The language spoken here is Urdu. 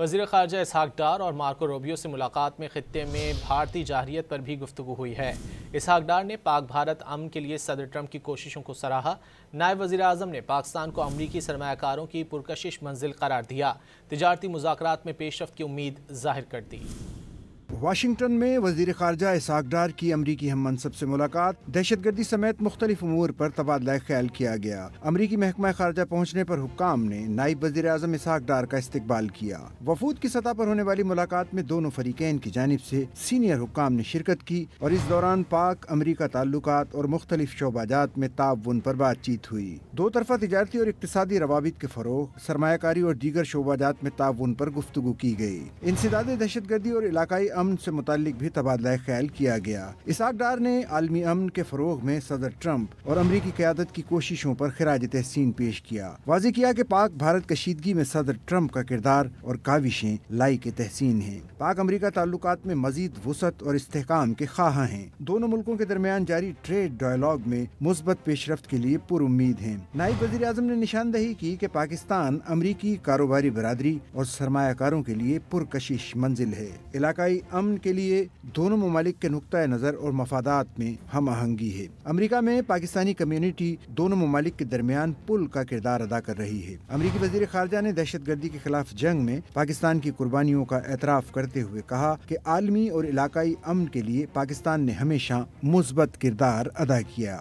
وزیر خارجہ اسحاق ڈار اور مارکو روبیو سے ملاقات میں خطے میں بھارتی جارحیت پر بھی گفتگو ہوئی ہے۔ اسحاق ڈار نے پاک بھارت امن کے لیے صدر ٹرمپ کی کوششوں کو سراہا۔ نائب وزیر اعظم نے پاکستان کو امریکی سرمایہ کاروں کی پرکشش منزل قرار دیا۔ تجارتی مذاکرات میں پیش رفت کی امید ظاہر کر دی۔ واشنگٹن میں وزیر خارجہ اسحاق ڈار کی امریکی ہم منصب سے ملاقات، دہشت گردی سمیت مختلف امور پر تبادلہ خیال کیا گیا۔ امریکی محکمہ خارجہ پہنچنے پر حکام نے نائب وزیر اعظم اسحاق ڈار کا استقبال کیا۔ وفود کی سطح پر ہونے والی ملاقات میں دونوں فریقین کی جانب سے سینئر حکام نے شرکت کی اور اس دوران پاک امریکہ تعلقات اور مختلف شعبہ جات میں تعاون پر بات چیت ہوئی۔ دو طرفہ تجارتی اور اقتصادی روابط کے فروغ، سرمایہ کاری اور دیگر شعبہ جات میں تعاون پر گفتگو کی گئی۔ انسداد دہشت گردی اور علاقائی امن سے متعلق بھی تبادلہ خیال کیا گیا۔ اسحاق ڈار نے عالمی امن کے فروغ میں صدر ٹرمپ اور امریکی قیادت کی کوششوں پر خراج تحسین پیش کیا۔ واضح کیا کہ پاک بھارت کشیدگی میں صدر ٹرمپ کا کردار اور کاوشیں لائق تحسین ہیں۔ پاک امریکہ تعلقات میں مزید وسعت اور استحکام کے خواہاں ہیں۔ دونوں ملکوں کے درمیان جاری ٹریڈ ڈائیلاگ میں مثبت پیش رفت کے لیے پر امید ہیں۔ نائب وزیر اعظم نے نشاندہی کی کہ پاکستان امریکی کاروباری برادری اور سرمایہ کاروں کے لیے پرکشش منزل ہے۔ علاقائی امن کے لیے دونوں ممالک کے نقطۂ نظر اور مفادات میں ہم آہنگی ہے۔ امریکہ میں پاکستانی کمیونٹی دونوں ممالک کے درمیان پل کا کردار ادا کر رہی ہے۔ امریکی وزیر خارجہ نے دہشت گردی کے خلاف جنگ میں پاکستان کی قربانیوں کا اعتراف کرتے ہوئے کہا کہ عالمی اور علاقائی امن کے لیے پاکستان نے ہمیشہ مثبت کردار ادا کیا۔